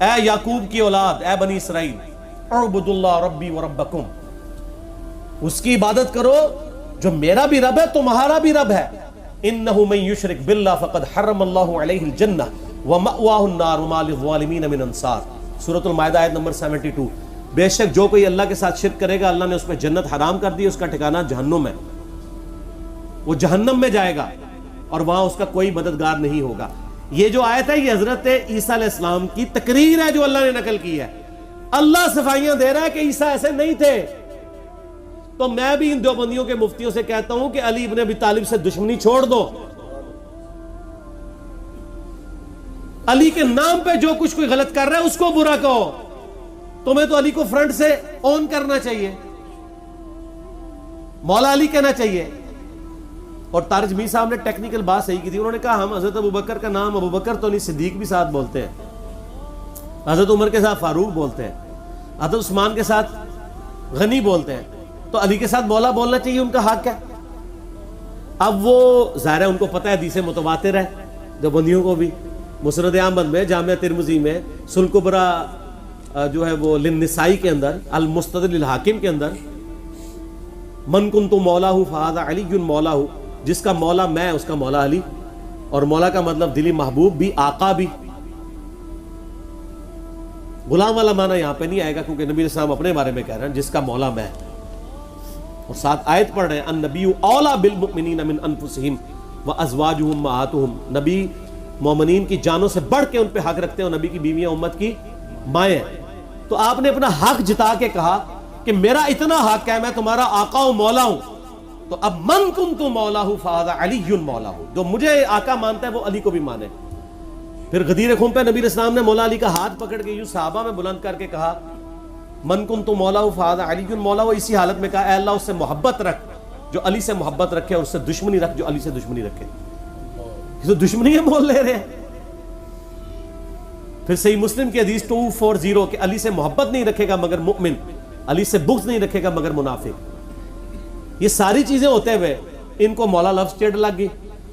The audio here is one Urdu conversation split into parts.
اے یعقوب کی اولاد، اے بنی اسرائیل، اعبدوا اللہ ربی و ربکم، اس کی عبادت کرو جو میرا بھی رب ہے تمہارا بھی رب ہے. انہ من یشرک باللہ فقد حرم اللہ علیہ الجنہ ومأواہ النار وما للظالمین من انصار. سورۃ المائدہ آیت نمبر 72. بے شک جو کوئی اللہ کے ساتھ شرک کرے گا اللہ نے اس پہ جنت حرام کر دی، اس کا ٹھکانہ جہنم ہے، وہ جہنم میں جائے گا اور وہاں اس کا کوئی مددگار نہیں ہوگا. یہ جو آیت ہے یہ حضرت عیسیٰ علیہ السلام کی تقریر ہے جو اللہ نے نقل کی ہے. اللہ صفائیاں دے رہا ہے کہ عیسیٰ ایسے نہیں تھے. تو میں بھی ان دیوبندیوں کے مفتیوں سے کہتا ہوں کہ علی ابن ابی طالب سے دشمنی چھوڑ دو. علی کے نام پہ جو کچھ کوئی غلط کر رہا ہے اس کو برا کہو. تمہیں تو علی کو فرنٹ سے اون کرنا چاہیے، مولا علی کہنا چاہیے. اور طارق میر صاحب نے ٹیکنیکل بات صحیح کی تھی. انہوں نے کہا ہم حضرت ابوبکر کا نام ابوبکر تو نہیں، صدیق بھی ساتھ بولتے ہیں، حضرت عمر کے ساتھ فاروق بولتے ہیں، حضرت عثمان کے ساتھ غنی بولتے ہیں، تو علی کے ساتھ مولا بولنا چاہیے، ان کا حق ہے. اب وہ ظاہر ہے ان کو پتہ ہے حدیث متواتر ہے، دیوبندیوں کو بھی. مسند احمد میں، جامعہ ترمذی میں، سنن کبریٰ جو ہے وہ للنسائی کے اندر، المستدرک للحاکم کے اندر، من کنت مولاہ فہذا علی مولاہ، جس کا مولا میں اس کا مولا علی. اور مولا کا مطلب دلی محبوب بھی، آقا بھی. غلام والا معنی یہاں پہ نہیں آئے گا کیونکہ نبی السلام اپنے بارے میں کہہ رہے ہیں جس کا مولا میں. اور ساتھ آیت پڑھ رہے ہیں النبی اولیٰ بالمؤمنین من انفسہم وازواجہم امہاتہم، نبی مومنین کی جانوں سے بڑھ کے ان پہ حق رکھتے ہیں، اور نبی کی بیویاں امت کی مائیں ہیں. تو آپ نے اپنا حق جتا کے کہا کہ میرا اتنا حق ہے، میں تمہارا آقا ہوں، مولا ہوں. تو اب من کنت مولاہ فہذا علی مولاہ، جو مجھے آقا مانتا ہے وہ علی کو بھی مانے. پھر غدیر خم پہ نبی اسلام نے مولا علی کا ہاتھ پکڑ کے یوں صحابہ میں بلند کر کے کہا من کنت مولاہ فہذا علی مولاہ. اسی حالت میں کہا اے اللہ اس سے محبت رکھ جو علی سے محبت رکھے، اور اس سے دشمنی رکھ جو علی سے دشمنی رکھے. یہ تو دشمنی ہے بول لے رہے ہیں. پھر صحیح مسلم کی حدیث 240 کہ علی سے محبت نہیں رکھے گا مگر مؤمن، علی سے بغض نہیں رکھے گا مگر منافق. یہ ساری چیزیں ہوتے ہوئے ان کو مولا لفظ چڑ لگ گئی.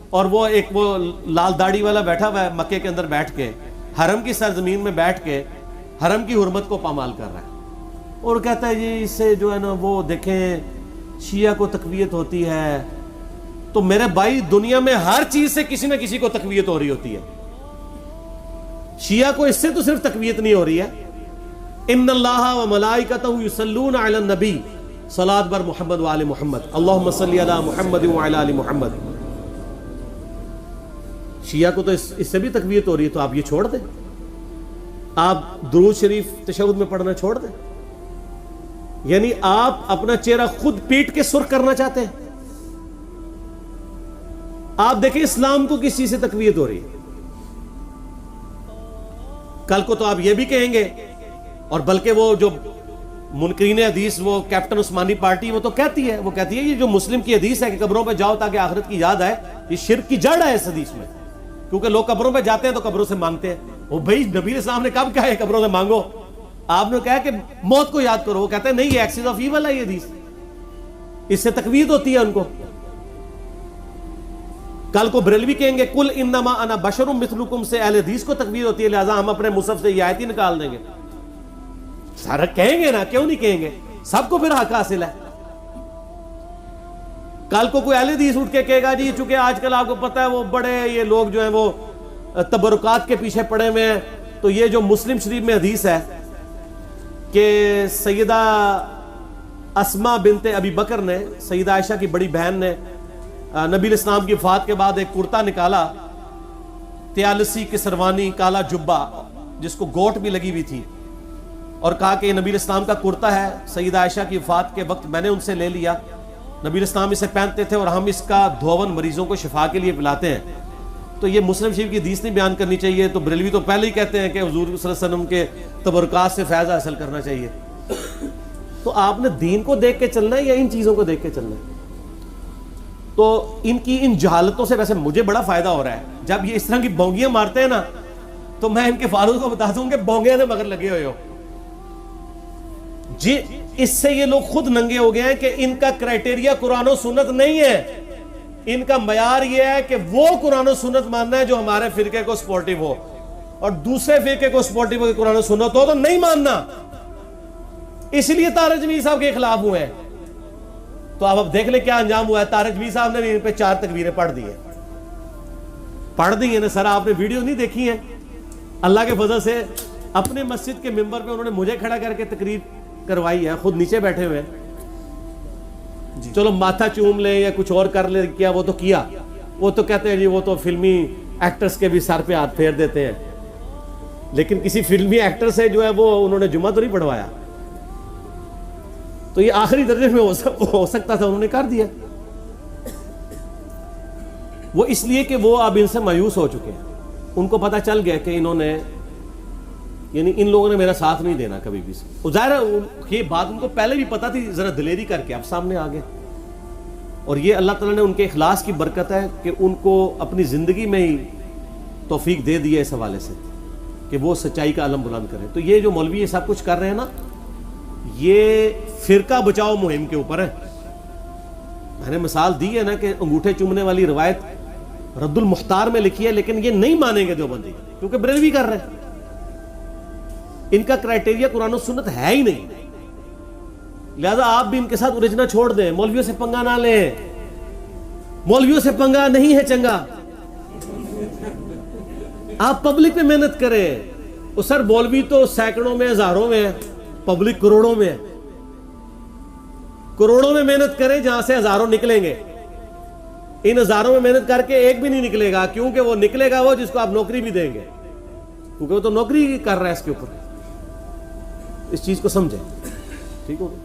اور وہ ایک وہ لال داڑھی والا بیٹھا ہوا ہے مکے کے اندر بیٹھ کے، حرم کی سرزمین میں بیٹھ کے حرم کی حرمت کو پامال کر رہا ہے، اور کہتا ہے یہ اس سے جو ہے نا وہ دیکھیں شیعہ کو تقویت ہوتی ہے. تو میرے بھائی دنیا میں ہر چیز سے کسی نہ کسی کو تقویت ہو رہی ہوتی ہے. شیعہ کو اس سے تو صرف تقویت نہیں ہو رہی ہے. ان اللہ و ملائکتہ یصلون علی النبی، صلاۃ بر محمد و آل محمد، اللہم صلی علی محمد و علی آل محمد. شیعہ کو تو اس سے بھی تقویت ہو رہی ہے. تو آپ یہ چھوڑ دیں، آپ درود شریف تشہد میں پڑھنا چھوڑ دیں. یعنی آپ اپنا چہرہ خود پیٹ کے سرخ کرنا چاہتے ہیں. آپ دیکھیں اسلام کو کس چیز سے تقویت ہو رہی ہے. کل کو تو آپ یہ بھی کہیں گے، اور بلکہ وہ جو منکرین حدیث، وہ کیپٹن عثمانی پارٹی، وہ تو کہتی ہے یہ جو مسلم کی حدیث ہے کہ قبروں پہ جاؤ تاکہ آخرت کی یاد آئے، یہ شرک کی جڑ ہے اس حدیث میں. کیونکہ لوگ قبروں پہ جاتے ہیں تو قبروں سے مانگتے ہیں. وہ بھائی نبی اسلام نے کب کہا ہے قبروں سے مانگو؟ آپ نے کہا کہ موت کو یاد کرو. وہ کہتے ہیں نہیں، یہ ایکسس آف ایول ہے یہ حدیث، اس سے تقویت ہوتی ہے ان کو. کل کو بریلوی کہیں گے کل انما انا بشر مثلکم، سے اہل حدیث کو تقویت ہوتی ہے، لہذا ہم اپنے مصحف سے یہ آیت ہی نکال دیں گے. سارا کہیں گے نا، کیوں نہیں کہیں گے؟ سب کو پھر حق حاصل ہے. کل کو کوئی اہل حدیث اٹھ کے کہے گا جی چونکہ آج کل آپ کو پتہ ہے وہ بڑے یہ لوگ جو ہیں وہ تبرکات کے پیچھے پڑے ہوئے ہیں، تو یہ جو مسلم شریف میں حدیث ہے کہ سیدہ اسما بنت ابی بکر نے، سیدہ عائشہ کی بڑی بہن نے، نبی اسلام کی وفات کے بعد ایک کرتا نکالا، تیالسی کسروانی کالا جبہ جس کو گوٹ بھی لگی ہوئی تھی، اور کہا کہ یہ نبی اسلام کا کرتا ہے، سیدہ عائشہ کی وفات کے وقت میں نے ان سے لے لیا، نبی اسلام اسے پہنتے تھے اور ہم اس کا دھون مریضوں کو شفا کے لیے پلاتے ہیں. تو یہ مسلم شریف کی حدیث نہیں بیان کرنی چاہیے. تو بریلوی تو پہلے ہی کہتے ہیں کہ حضور صلی اللہ علیہ وسلم کے تبرکات سے فیض حاصل کرنا چاہیے. تو آپ نے دین کو دیکھ کے چلنا ہے یا ان چیزوں کو دیکھ کے چلنا ہے؟ تو ان کی ان جہالتوں سے ویسے مجھے بڑا فائدہ ہو رہا ہے. جب یہ اس طرح کی بونگیاں مارتے ہیں نا تو میں ان کے فالوز کو بتا دوں کہ بونگیاں سے مگر لگے ہوئے ہو جی. اس سے یہ لوگ خود ننگے ہو گئے ہیں کہ ان کا کرائٹیریا قرآن و سنت نہیں ہے. ان کا معیار یہ ہے کہ وہ قرآن و سنت ماننا ہے جو ہمارے فرقے کو سپورٹیو ہو. اور دوسرے فرقے کو سپورٹو کے قرآن و سنت ہو تو نہیں ماننا. اس لیے طارق جمیل صاحب کے خلاف ہوئے ہیں. تو اب دیکھ لیں کیا انجام ہوا ہے. طارق جمیل صاحب نے بھی ان پہ 4 تکبیریں پڑھ دی ہیں نا سر. آپ نے ویڈیو نہیں دیکھی ہیں؟ اللہ کے فضل سے اپنے مسجد کے ممبر پہ انہوں نے مجھے کھڑا کر کے تقریر کروائی ہے, خود نیچے بیٹھے ہوئے ہیں. چلو ماتھا چوم لیں یا کچھ اور کر لیں, کیا وہ تو کیا. وہ تو کہتے ہیں جی وہ تو فلمی ایکٹرز کے بھی سر پہ ہاتھ پھیر دیتے ہیں, لیکن کسی فلمی ایکٹر سے جو ہے وہ انہوں نے جمعہ تو نہیں پڑھوایا. تو یہ آخری درجے میں ہو سکتا تھا, انہوں نے کر دیا. وہ اس لیے کہ وہ اب ان سے مایوس ہو چکے ہیں. ان کو پتہ چل گیا کہ انہوں نے, یعنی ان لوگوں نے میرا ساتھ نہیں دینا کبھی بھی. ظاہر ہے یہ بات ان کو پہلے بھی پتا تھی, ذرا دلیری کر کے اب سامنے آ گئے. اور یہ اللہ تعالیٰ نے ان کے اخلاص کی برکت ہے کہ ان کو اپنی زندگی میں ہی توفیق دے دی ہے اس حوالے سے کہ وہ سچائی کا علم بلند کریں. تو یہ جو مولوی یہ سب کچھ کر رہے ہیں نا, یہ فرقہ بچاؤ مہم کے اوپر ہے. میں نے مثال دی ہے نا کہ انگوٹھے چومنے والی روایت رد المختار میں لکھی ہے, لیکن یہ نہیں مانیں گے دیوبندی کیونکہ بریلوی کر رہے ہیں. ان کا کرائٹیریا قرآن و سنت ہے ہی نہیں, لہذا آپ بھی ان کے ساتھ الجھنا چھوڑ دیں. مولویوں سے پنگا نہ لیں, مولویوں سے پنگا نہیں ہے چنگا. آپ پبلک پہ محنت کریں. وہ سر مولوی تو سینکڑوں میں ہزاروں میں ہے, پبلک کروڑوں میں ہے. کروڑوں میں محنت کریں جہاں سے ہزاروں نکلیں گے. ان ہزاروں میں محنت کر کے ایک بھی نہیں نکلے گا, کیونکہ وہ نکلے گا وہ جس کو آپ نوکری بھی دیں گے, کیونکہ وہ تو نوکری کر رہا ہے اس کے اوپر. اس چیز کو سمجھیں. ٹھیک ہو گیا.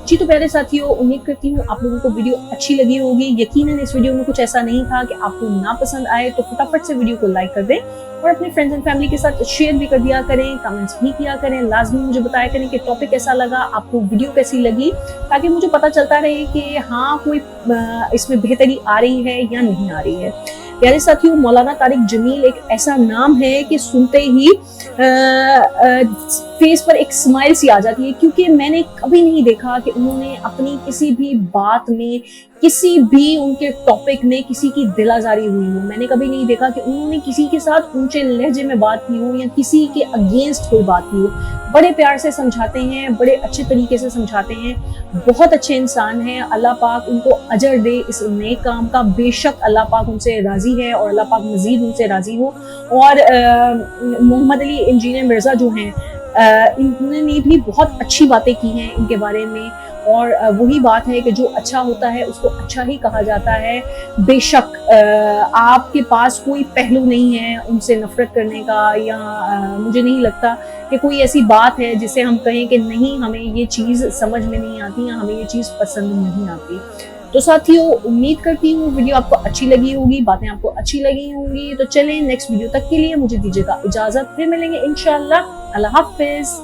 جی تو پیارے ساتھیوں, امید کرتی ہوں آپ لوگوں کو ویڈیو اچھی لگی ہوگی. یقیناً اس ویڈیو میں کچھ ایسا نہیں تھا کہ آپ کو ناپسند آئے, تو فٹافٹ سے ویڈیو کو لائک کر دیں اور اپنے فرینڈز اینڈ فیملی کے ساتھ شیئر بھی کر دیا کریں, کمنٹس بھی کیا کریں. لازمی مجھے بتایا کریں کہ ٹاپک کیسا لگا, آپ کو ویڈیو کیسی لگی, تاکہ مجھے پتا چلتا رہے کہ ہاں کوئی اس میں بہتری آ رہی ہے یا نہیں آ رہی ہے. پیارے ساتھیوں, مولانا طارق جمیل ایک ایسا نام ہے کہ سنتے ہی فیس پر ایک اسمائل سی آ جاتی ہے, کیونکہ میں نے کبھی نہیں دیکھا کہ انہوں نے اپنی کسی بھی بات میں, کسی بھی ان کے ٹاپک میں کسی کی دل آزاری ہوئی ہو. میں نے کبھی نہیں دیکھا کہ انہوں نے کسی کے ساتھ اونچے لہجے میں بات کی ہو یا کسی کے اگینسٹ کوئی بات کی ہو. بڑے پیار سے سمجھاتے ہیں, بڑے اچھے طریقے سے سمجھاتے ہیں. بہت اچھے انسان ہیں. اللہ پاک ان کو اجر دے اس نیک کام کا. بے شک اللہ پاک ان سے راضی ہے اور اللہ پاک مزید ان سے راضی ہو. اور محمد علی انجینئر مرزا جو ہیں, انہوں نے بھی بہت اچھی باتیں کی ہیں ان کے بارے میں. اور وہی بات ہے کہ جو اچھا ہوتا ہے اس کو اچھا ہی کہا جاتا ہے. بے شک آپ کے پاس کوئی پہلو نہیں ہے ان سے نفرت کرنے کا, یا مجھے نہیں لگتا کہ کوئی ایسی بات ہے جسے ہم کہیں کہ نہیں ہمیں یہ چیز سمجھ میں نہیں آتی یا ہمیں یہ چیز پسند نہیں آتی. تو ساتھیوں, امید کرتی ہوں ویڈیو آپ کو اچھی لگی ہوگی, باتیں آپ کو اچھی لگی ہوں گی. تو چلیں نیکسٹ ویڈیو تک کے لیے مجھے دیجیے گا اجازت, پھر ملیں گے انشاءاللہ. اللہ حافظ.